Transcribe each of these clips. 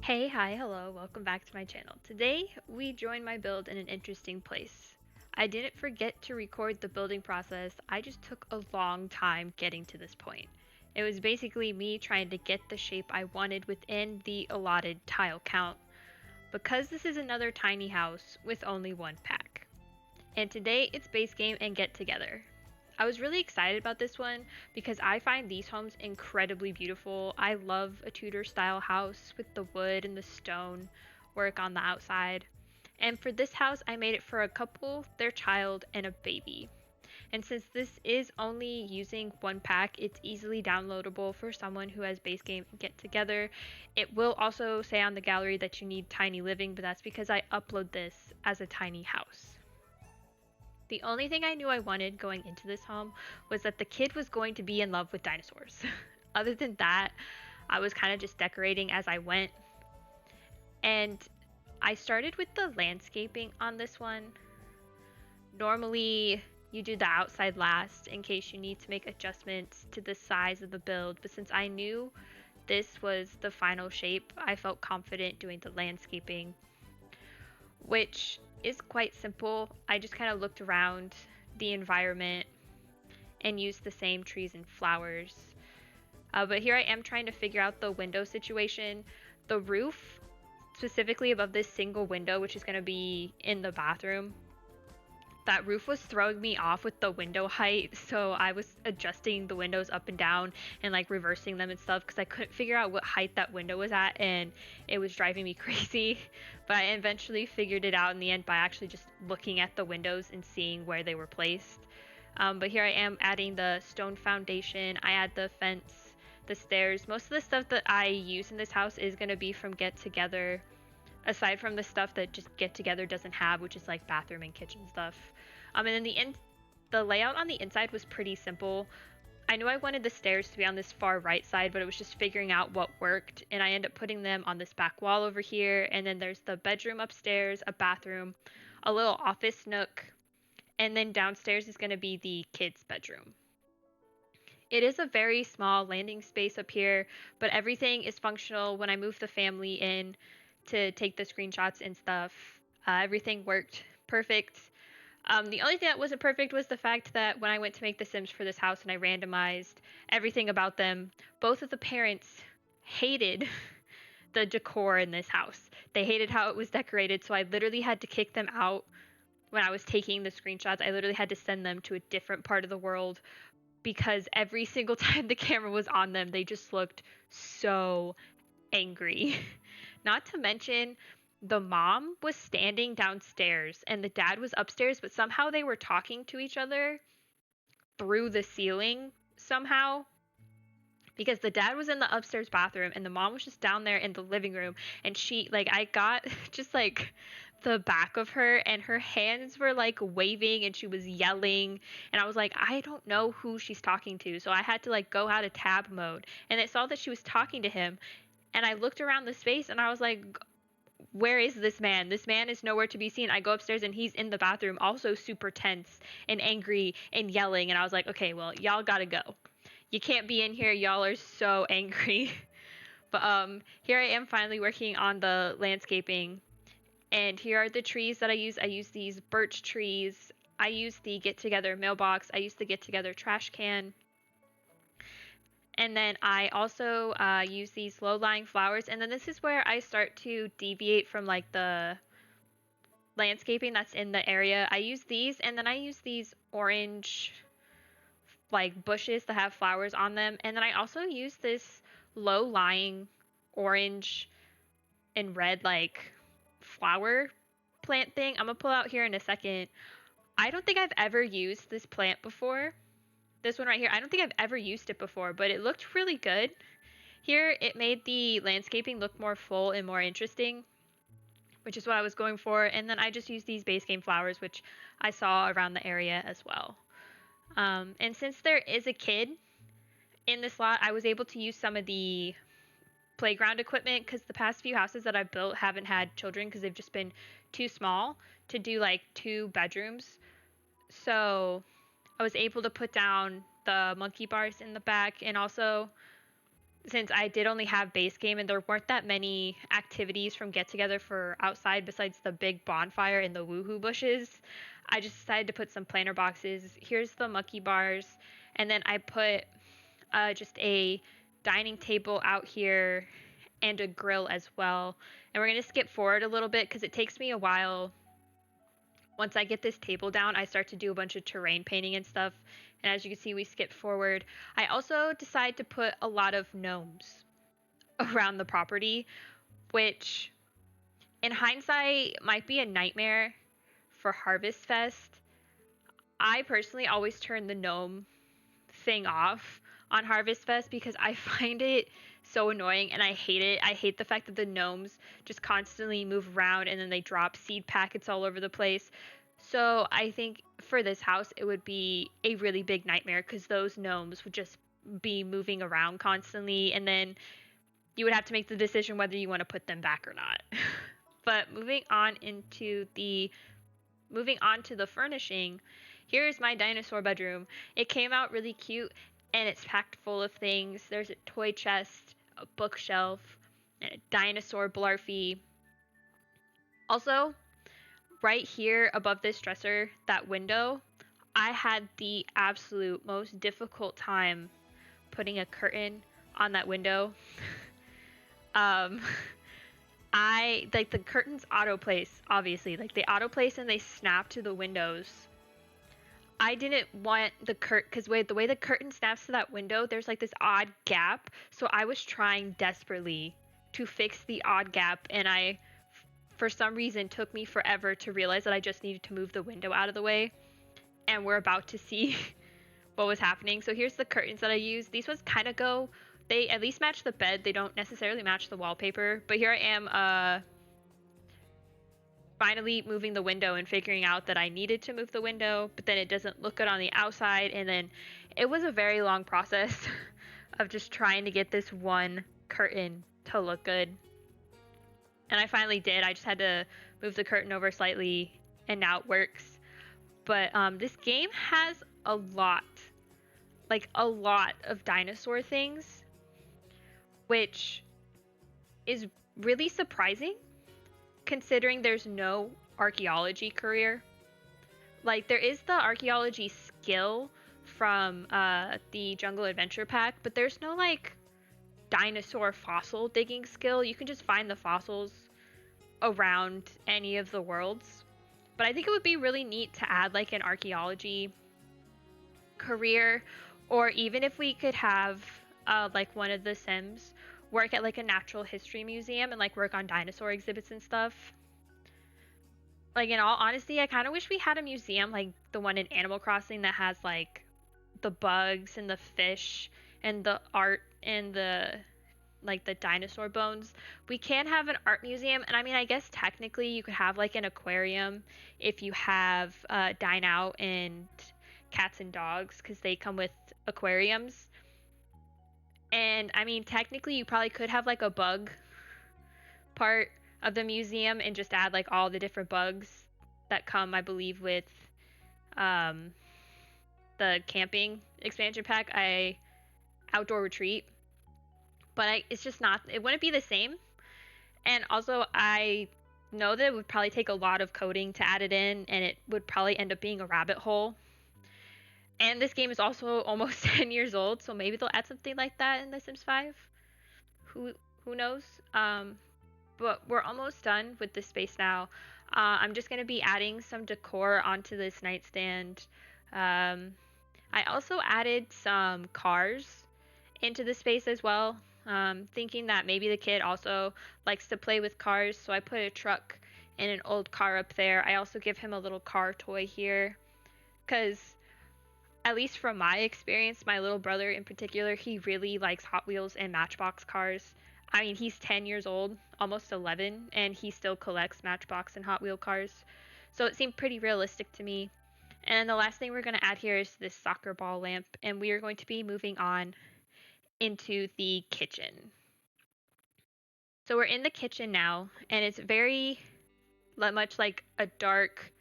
Hey, hi, hello, welcome back to my channel. Today, we join my build in an interesting place. I didn't forget to record the building process, I just took a long time getting to this point. It was basically me trying to get the shape I wanted within the allotted tile count, because this is another tiny house with only one pack. And today, it's base game and get together. I was really excited about this one because I find these homes incredibly beautiful. I love a Tudor style house with the wood and the stone work on the outside. And for this house, I made it for a couple, their child, and a baby. And since this is only using one pack, it's easily downloadable for someone who has base game and get together. It will also say on the gallery that you need tiny living, but that's because I upload this as a tiny house. The only thing I knew I wanted going into this home was that the kid was going to be in love with dinosaurs. Other than that, I was kind of just decorating as I went. And I started with the landscaping on this one. Normally, you do the outside last in case you need to make adjustments to the size of the build, but since I knew this was the final shape, I felt confident doing the landscaping, which is quite simple. I just kind of looked around the environment and used the same trees and flowers. But here I am trying to figure out the window situation. The roof, specifically above this single window, which is going to be in the bathroom, that roof was throwing me off with the window height, so I was adjusting the windows up and down and like reversing them and stuff because I couldn't figure out what height that window was at, and it was driving me crazy. But I eventually figured it out in the end by actually just looking at the windows and seeing where they were placed. But here I am adding the stone foundation. I add the fence, the stairs. Most of the stuff that I use in this house is going to be from Get Together, aside from the stuff that just Get Together doesn't have, which is like bathroom and kitchen stuff. And then the layout on the inside was pretty simple. I knew I wanted the stairs to be on this far right side, but it was just figuring out what worked, and I ended up putting them on this back wall over here. And then there's the bedroom upstairs, a bathroom, a little office nook, and then downstairs is going to be the kids' bedroom. It is a very small landing space up here, but everything is functional. When I moved the family in to take the screenshots and stuff, everything worked perfect. The only thing that wasn't perfect was the fact that when I went to make the Sims for this house and I randomized everything about them, both of the parents hated the decor in this house. They hated how it was decorated, so I literally had to kick them out when I was taking the screenshots. I literally had to send them to a different part of the world because every single time the camera was on them, they just looked so angry. Not to mention, the mom was standing downstairs and the dad was upstairs, but somehow they were talking to each other through the ceiling somehow. Because the dad was in the upstairs bathroom and the mom was just down there in the living room, and I got just like the back of her and her hands were like waving and she was yelling, and I was like, I don't know who she's talking to, so I had to like go out of tab mode, and I saw that she was talking to him, and I looked around the space and I was like, where is this man? This man is nowhere to be seen. I go upstairs and he's in the bathroom, also super tense and angry and yelling. And I was like, okay, well, y'all gotta go. You can't be in here. Y'all are so angry. But here I am finally working on the landscaping. And here are the trees that I use. I use these birch trees. I use the Get Together mailbox. I use the Get Together trash can. And then I also use these low-lying flowers. And then this is where I start to deviate from like the landscaping that's in the area. I use these, and then I use these orange like bushes that have flowers on them. And then I also use this low-lying orange and red like flower plant thing. I'm gonna pull out here in a second. I don't think I've ever used this plant before. This one right here, I don't think I've ever used it before, but it looked really good. Here, it made the landscaping look more full and more interesting, which is what I was going for. And then I just used these base game flowers, which I saw around the area as well. And since there is a kid in this lot, I was able to use some of the playground equipment because the past few houses that I've built haven't had children because they've just been too small to do like 2 bedrooms. So I was able to put down the monkey bars in the back, and also since I did only have base game and there weren't that many activities from get together for outside besides the big bonfire and the woohoo bushes, I just decided to put some planter boxes. Here's the monkey bars, and then I put just a dining table out here and a grill as well. And we're going to skip forward a little bit because it takes me a while. Once I get this table down, I start to do a bunch of terrain painting and stuff. And as you can see, we skip forward. I also decide to put a lot of gnomes around the property, which in hindsight might be a nightmare for Harvest Fest. I personally always turn the gnome thing off on Harvest Fest because I find it so annoying and I hate it. I hate the fact that the gnomes just constantly move around and then they drop seed packets all over the place. So I think for this house, it would be a really big nightmare because those gnomes would just be moving around constantly, and then you would have to make the decision whether you want to put them back or not. But moving on to the furnishing, here's my dinosaur bedroom. It came out really cute and it's packed full of things. There's a toy chest, a bookshelf, and a dinosaur blarfy. Also, right here above this dresser, that window, I had the absolute most difficult time putting a curtain on that window. um I like the curtains auto place, obviously. Like they auto place and they snap to the windows. I didn't want the curtain because the way the curtain snaps to that window, there's like this odd gap. So I was trying desperately to fix the odd gap, and for some reason, took me forever to realize that I just needed to move the window out of the way. And we're about to see what was happening. So here's the curtains that I use. These ones kind of they at least match the bed. They don't necessarily match the wallpaper. But here I am finally moving the window and figuring out that I needed to move the window, but then it doesn't look good on the outside. And then it was a very long process of just trying to get this one curtain to look good. And I finally did. I just had to move the curtain over slightly and now it works. But this game has a lot of dinosaur things, which is really surprising considering there's no archaeology career. Like there is the archaeology skill from the Jungle Adventure Pack, but there's no like dinosaur fossil digging skill. You can just find the fossils around any of the worlds. But I think it would be really neat to add like an archaeology career, or even if we could have like one of the Sims work at like a natural history museum and like work on dinosaur exhibits and stuff. Like in all honesty, I kind of wish we had a museum like the one in Animal Crossing that has like the bugs and the fish and the art and the dinosaur bones. We can have an art museum, and I mean I guess technically you could have like an aquarium if you have Dine Out and Cats and Dogs because they come with aquariums. And I mean technically you probably could have like a bug part of the museum and just add like all the different bugs that come, I believe, with the camping expansion pack, Outdoor Retreat. But it's just not, it wouldn't be the same. And also I know that it would probably take a lot of coding to add it in, and it would probably end up being a rabbit hole. And this game is also almost 10 years old, so maybe they'll add something like that in The Sims 5. Who knows? But we're almost done with this space now. I'm just going to be adding some decor onto this nightstand. I also added some cars into the space as well, thinking that maybe the kid also likes to play with cars, so I put a truck and an old car up there. I also give him a little car toy here, because at least from my experience, my little brother in particular, he really likes Hot Wheels and Matchbox cars. I mean, he's 10 years old, almost 11, and he still collects Matchbox and Hot Wheel cars. So it seemed pretty realistic to me. And the last thing we're going to add here is this soccer ball lamp, and we are going to be moving on into the kitchen. So we're in the kitchen now, and it's very much like a dark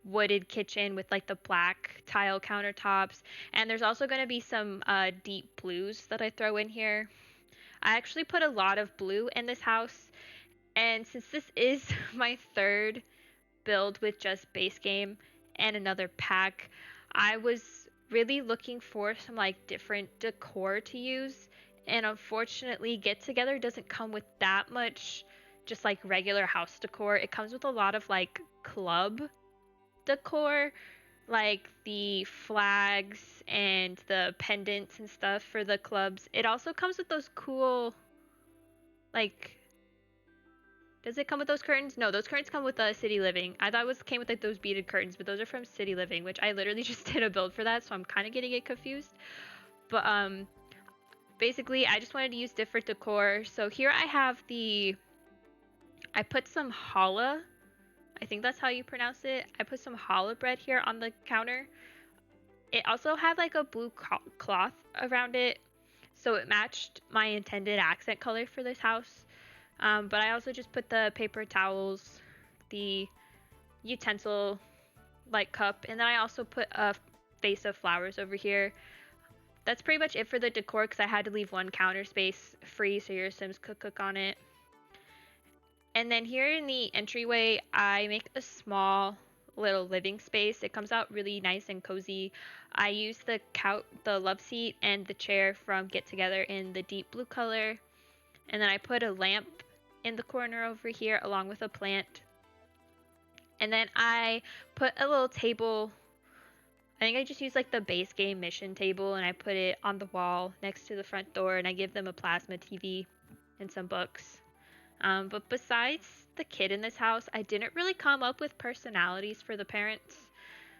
wooded kitchen with like the black tile countertops, and there's also going to be some deep blues that I throw in here. I actually put a lot of blue in this house, and since this is my third build with just base game and another pack, I was really looking for some like different decor to use. And unfortunately, Get Together doesn't come with that much just like regular house decor. It comes with a lot of like club decor, like the flags and the pendants and stuff for the clubs. It also comes with those cool, like, does it come with those curtains? No, those curtains come with City Living. I thought it was came with like those beaded curtains, but those are from City Living, which I literally just did a build for that, so I'm kind of getting it confused. But basically, I just wanted to use different decor. So here I have I put some challah. I think that's how you pronounce it. I put some challah bread here on the counter. It also had like a blue cloth around it, so it matched my intended accent color for this house. But I also just put the paper towels, the utensil like cup, and then I also put a vase of flowers over here. That's pretty much it for the decor because I had to leave one counter space free so your Sims could cook on it. And then here in the entryway, I make a small little living space. It comes out really nice and cozy. I use the couch, the love seat, and the chair from Get Together in the deep blue color. And then I put a lamp in the corner over here along with a plant. And then I put a little table. I think I just used like the base game mission table and I put it on the wall next to the front door, and I give them a plasma TV and some books. But besides the kid in this house, I didn't really come up with personalities for the parents.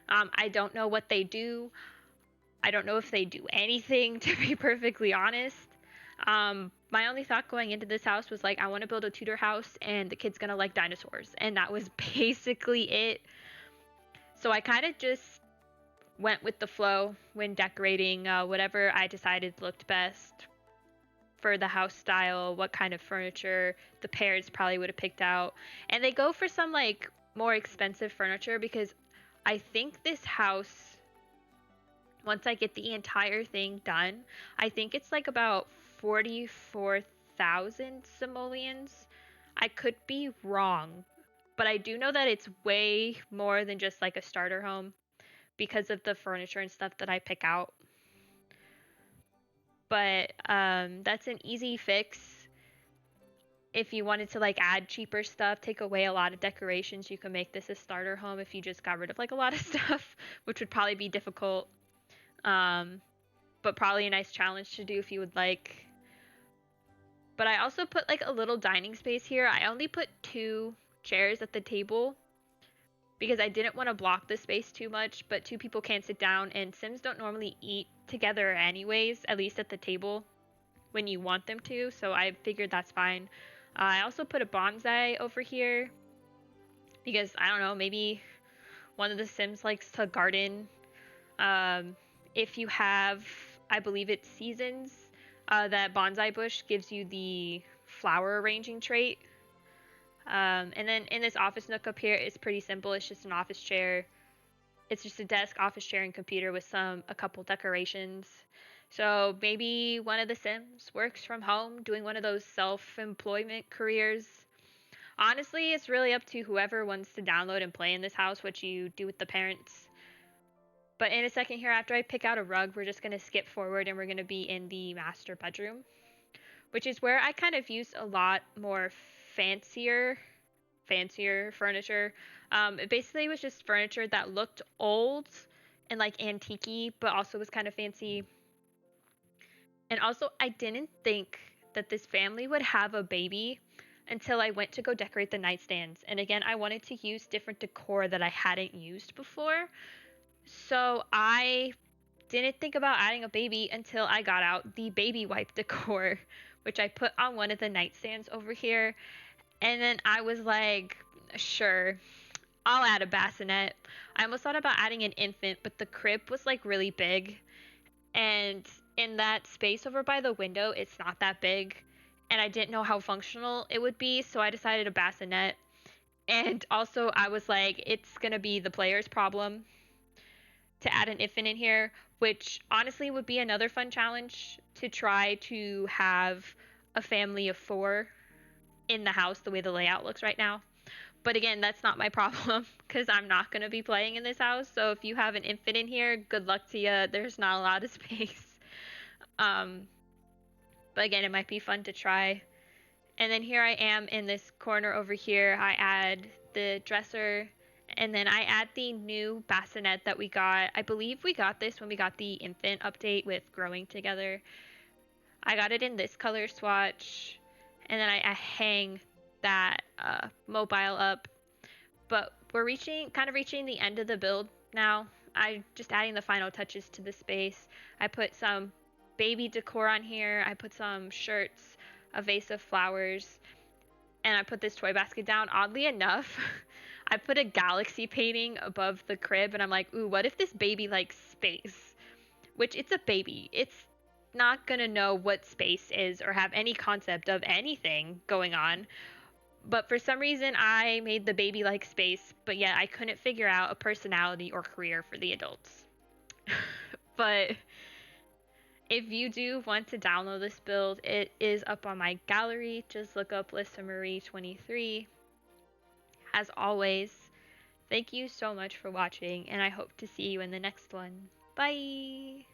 I don't know what they do. I don't know if they do anything, to be perfectly honest. My only thought going into this house was like, I want to build a Tudor house and the kid's gonna like dinosaurs. And that was basically it. So I kind of just went with the flow when decorating whatever I decided looked best for the house style, what kind of furniture the parents probably would have picked out. And they go for some like more expensive furniture because I think this house, once I get the entire thing done, I think it's like about 44,000 simoleons. I could be wrong, but I do know that it's way more than just like a starter home because of the furniture and stuff that I pick out. But that's an easy fix. If you wanted to like add cheaper stuff, take away a lot of decorations, you can make this a starter home if you just got rid of like a lot of stuff, which would probably be difficult. But probably a nice challenge to do if you would like. But I also put like a little dining space here. I only put 2 chairs at the table because I didn't want to block the space too much, but 2 people can't sit down, and Sims don't normally eat together anyways, at least at the table when you want them to, so I figured that's fine. I also put a bonsai over here because, I don't know, maybe one of the Sims likes to garden. If you have, I believe it's seasons, that bonsai bush gives you the flower arranging trait. And then in this office nook up here, it's pretty simple. It's just an office chair. It's just a desk, office chair, and computer with a couple decorations. So maybe one of the Sims works from home, doing one of those self-employment careers. Honestly, it's really up to whoever wants to download and play in this house, what you do with the parents. But in a second here, after I pick out a rug, we're just going to skip forward and we're going to be in the master bedroom, which is where I kind of used a lot more fancier furniture. It basically was just furniture that looked old and like antique-y, but also was kind of fancy. And also, I didn't think that this family would have a baby until I went to go decorate the nightstands. And again, I wanted to use different decor that I hadn't used before. So I didn't think about adding a baby until I got out the baby wipe decor, which I put on one of the nightstands over here. And then I was like, sure, I'll add a bassinet. I almost thought about adding an infant, but the crib was like really big. And in that space over by the window, it's not that big. And I didn't know how functional it would be, so I decided a bassinet. And also, I was like, it's going to be the player's problem to add an infant in here, which honestly would be another fun challenge to try to have a family of 4 in the house the way the layout looks right now. But again, that's not my problem because I'm not going to be playing in this house. So if you have an infant in here, good luck to you. There's not a lot of space. Um, but again, it might be fun to try. And then here I am in this corner over here. I add the dresser, and then I add the new bassinet that we got. I believe we got this when we got the infant update with growing together. I got it in this color swatch, and then I hang that mobile up. But we're kind of reaching the end of the build now. I'm just adding the final touches to the space. I put some baby decor on here. I put some shirts, a vase of flowers, and I put this toy basket down. Oddly enough, I put a galaxy painting above the crib, and I'm like, ooh, what if this baby likes space? Which, it's a baby. It's not gonna know what space is or have any concept of anything going on. But for some reason, I made the baby like space, but yet I couldn't figure out a personality or career for the adults. But if you do want to download this build, it is up on my gallery. Just look up Lissa Marie 23. As always, thank you so much for watching, and I hope to see you in the next one. Bye!